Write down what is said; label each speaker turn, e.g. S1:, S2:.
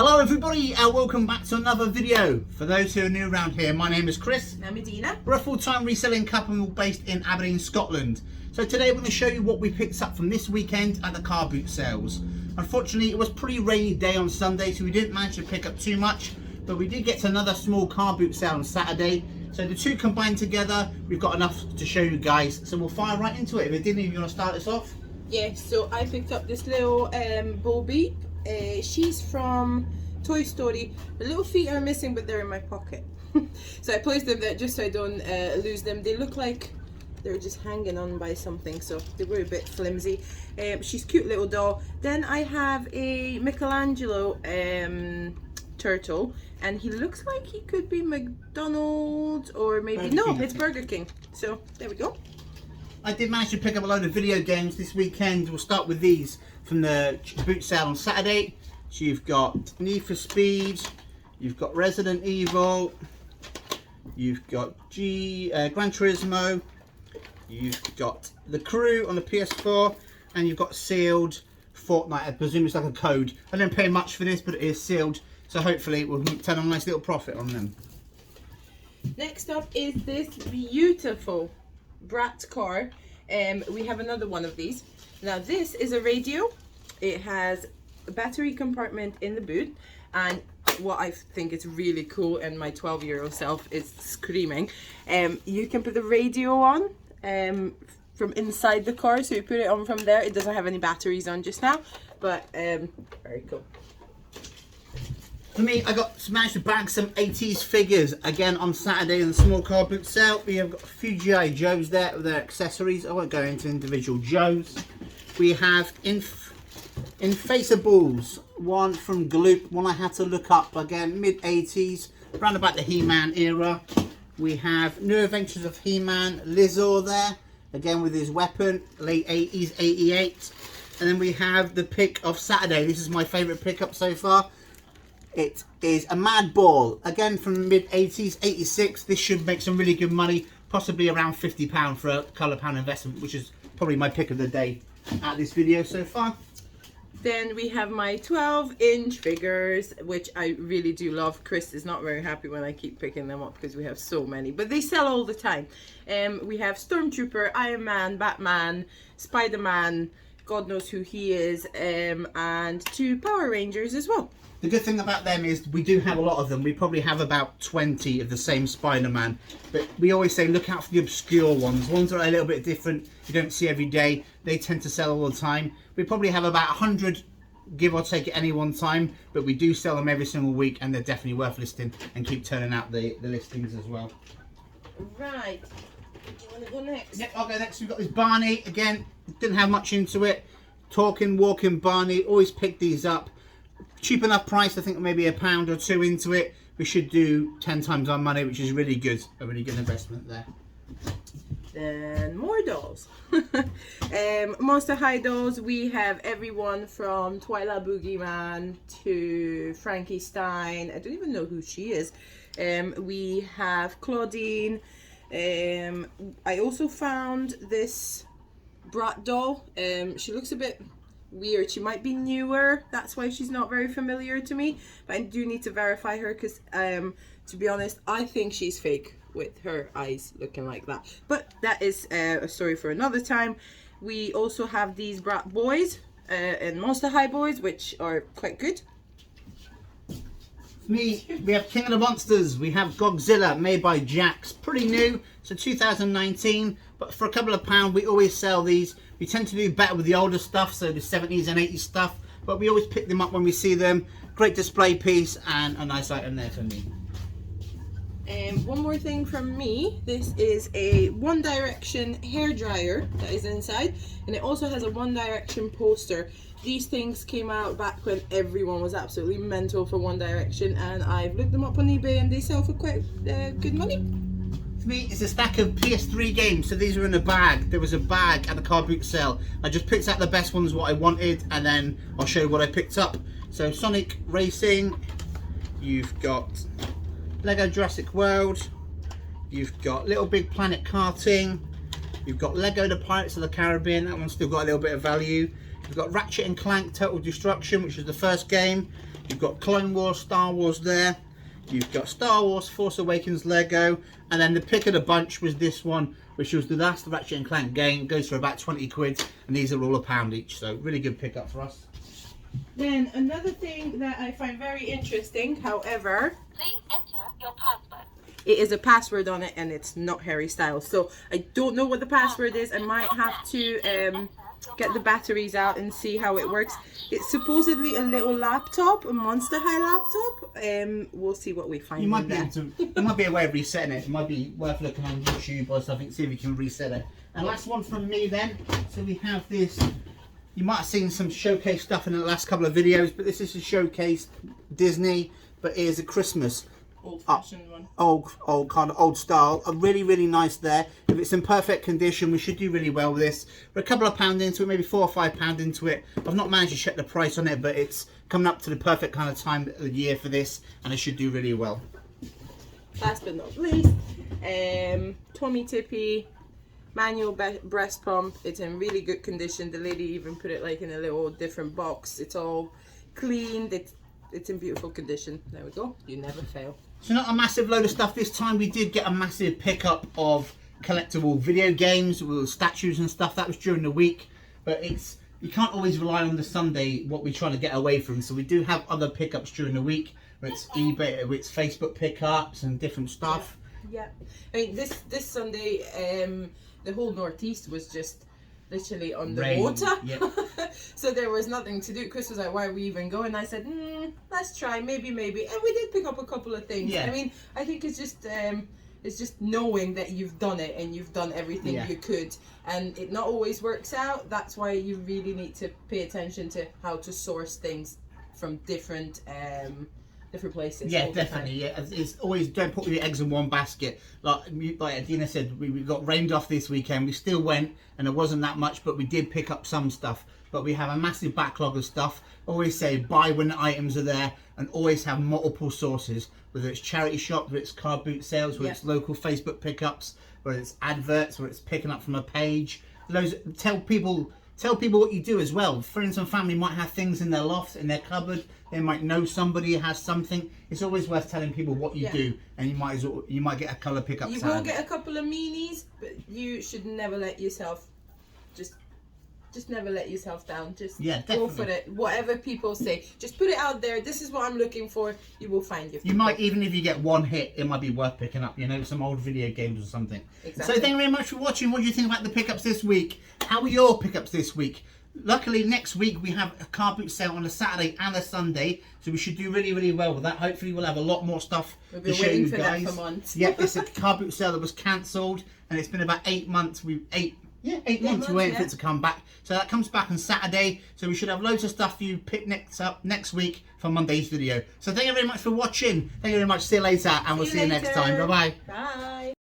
S1: Hello everybody and welcome back to another video. For those who are new around here, my name is Chris.
S2: I'm Medina.
S1: We're a full-time reselling couple based in Aberdeen, Scotland. So today we're going to show you what we picked up from this weekend at the car boot sales. Unfortunately, it was a pretty rainy day on Sunday, so we didn't manage to pick up too much, but we did get to another small car boot sale on Saturday. So the two combined together, we've got enough to show you guys. So we'll fire right into it. Medina, you want to start us off?
S2: Yeah, so I picked up this little Bo Beep. She's from Toy Story. The little feet are missing, but they're in my pocket. So I placed them there just so I don't lose them. They look like they're just hanging on by something, so they were a bit flimsy. She's a cute little doll. Then I have a Michelangelo turtle, and he looks like he could be McDonald's or maybe
S1: Burger King,
S2: it's Burger King. So there we go.
S1: I did manage to pick up a load of video games this weekend. We'll start with these from the boot sale on Saturday. So you've got Need for Speed, you've got Resident Evil, you've got Gran Turismo, you've got The Crew on the PS4, and you've got sealed Fortnite. I presume it's like a code. I didn't pay much for this, but it is sealed, so hopefully we'll turn a nice little profit on them.
S2: Next up is this beautiful Brat car. We have another one of these. Now this is a radio. It has a battery compartment in the boot, and what I think is really cool, and my 12-year-old self is screaming, you can put the radio on from inside the car, so you put it on from there. It doesn't have any batteries on just now, but very cool.
S1: For me, I managed to bag some 80s figures again on Saturday in the small car boot sale. We have got a few G.I. Joes there with their accessories. I won't go into individual Joes. We have Infaceables, one from Gloop, one I had to look up again, mid-80s, around about the He-Man era. We have New Adventures of He-Man, Lizor there, again with his weapon, late 80s, 88. And then we have the pick of Saturday. This is my favourite pickup so far. It is a Mad Ball, again from mid-80s, 86. This should make some really good money, possibly around £50 for a colour pound investment, which is probably my pick of the day at this video so far.
S2: Then we have my 12-inch figures, which I really do love. Chris is not very happy when I keep picking them up because we have so many, but they sell all the time. We have Stormtrooper, Iron Man, Batman, Spider-Man, God knows who he is, and 2 Power Rangers as well.
S1: The good thing about them is we do have a lot of them. We probably have about 20 of the same Spider-Man. But we always say look out for the obscure ones. Ones that are a little bit different, you don't see every day. They tend to sell all the time. We probably have about 100, give or take, at any one time. But we do sell them every single week, and they're definitely worth listing, and keep turning out the listings as well.
S2: Right. Do you want to go next?
S1: Yep, I'll go next. We've got this Barney. Again, didn't have much into it. Talking, walking Barney. Always pick these up. Cheap enough price, I think maybe £1 or £2 into it. We should do 10 times our money, which is really good. A really good investment there.
S2: Then more dolls. Monster High dolls. We have everyone from Twyla Boogeyman to Frankie Stein. I don't even know who she is. We have Claudine. I also found this Brat doll. She looks a bit weird. She might be newer, that's why she's not very familiar to me, but I do need to verify her because to be honest, I think she's fake with her eyes looking like that, but that is a story for another time. We also have these Brat boys and Monster High boys, which are quite good.
S1: For me, we have King of the Monsters. We have Godzilla, made by Jax, pretty new, so 2019, but for a couple of pounds we always sell these. We tend to do better with the older stuff, so the 70s and 80s stuff, but we always pick them up when we see them. Great display piece and a nice item there for me.
S2: One more thing from me. This is a One Direction hairdryer that is inside, and it also has a One Direction poster. These things came out back when everyone was absolutely mental for One Direction, and I've looked them up on eBay and they sell for quite good money.
S1: For me, it's a stack of PS3 games, so these are in a bag. There was a bag at the car boot sale. I just picked out the best ones, what I wanted, and then I'll show you what I picked up. So Sonic Racing, you've got Lego Jurassic World, you've got Little Big Planet Karting, you've got Lego The Pirates of the Caribbean, that one's still got a little bit of value. You've got Ratchet and Clank Total Destruction, which is the first game. You've got Clone Wars, Star Wars there. You've got Star Wars, Force Awakens Lego, and then the pick of the bunch was this one, which was the last Ratchet and Clank game. It goes for about 20 quid, and these are all £1 each, so really good pickup for us.
S2: Then another thing that I find very interesting, however,
S3: Please enter your password.
S2: it is a password on it, and it's not Harry Styles. So I don't know what the password is. I might have to get the batteries out and see how it works. It's supposedly a little laptop, a Monster High laptop. We'll see what we find.
S1: You might
S2: in
S1: be
S2: there.
S1: able to. There might be a way of resetting it. It might be worth looking on YouTube or something, see if you can reset it. And last one from me then. So we have this. You might have seen some showcase stuff in the last couple of videos, but this is a showcase Disney, but it is a Christmas.
S2: Old-fashioned one.
S1: Old kind of old style. Really nice there. If it's in perfect condition, we should do really well with this. We're a couple of pound into it, maybe £4 or £5 into it. I've not managed to check the price on it, but it's coming up to the perfect kind of time of the year for this, and it should do really well.
S2: Last but not least, Tommy Tippy manual breast pump. It's in really good condition. The lady even put it like in a little different box. It's all cleaned. It's in beautiful condition. There we go. You never fail.
S1: So not a massive load of stuff this time. We did get a massive pickup of collectible video games with statues and stuff. That was during the week, but you can't always rely on the Sunday what we're trying to get away from. So we do have other pickups during the week, where it's eBay, where it's Facebook pickups and different stuff.
S2: Yeah, I mean this Sunday, the whole Northeast was just literally underwater.
S1: Yep.
S2: So there was nothing to do. Chris was like, why are we even going? I said, let's try, maybe. And we did pick up a couple of things.
S1: Yeah.
S2: I mean, I think it's just knowing that you've done it and you've done everything you could. And it not always works out. That's why you really need to pay attention to how to source things from different places.
S1: Yeah, definitely. Yeah, it's always don't put your eggs in one basket. Like Adina said, we got rained off this weekend. We still went, and it wasn't that much, but we did pick up some stuff. But we have a massive backlog of stuff. Always say buy when the items are there, and always have multiple sources. Whether it's charity shop, whether it's car boot sales, whether it's local Facebook pickups, whether it's adverts, whether it's picking up from a page. Tell people what you do as well. Friends and family might have things in their loft, in their cupboard. They might know somebody who has something. It's always worth telling people what you do, and you might get a colour pickup.
S2: You will get a couple of meanies, but you should never let yourself just never let yourself down. Just go for it. Whatever people say, just put it out there. This is what I'm looking for. You will find your.
S1: You might, even if you get one hit, it might be worth picking up. You know, some old video games or something.
S2: Exactly.
S1: So thank you very much for watching. What do you think about the pickups this week? How are your pickups this week? Luckily, next week we have a car boot sale on a Saturday and a Sunday, so we should do really well with that. Hopefully, we'll have a lot more stuff to show you guys.
S2: That for months.
S1: Yep, it's a car boot sale that was cancelled, and it's been about 8 months. 8 months we're waiting for it to come back. So that comes back on Saturday. So we should have loads of stuff for you picked up next week for Monday's video. So thank you very much for watching. Thank you very much. See you later, and we'll see you next time. Bye bye.
S2: Bye.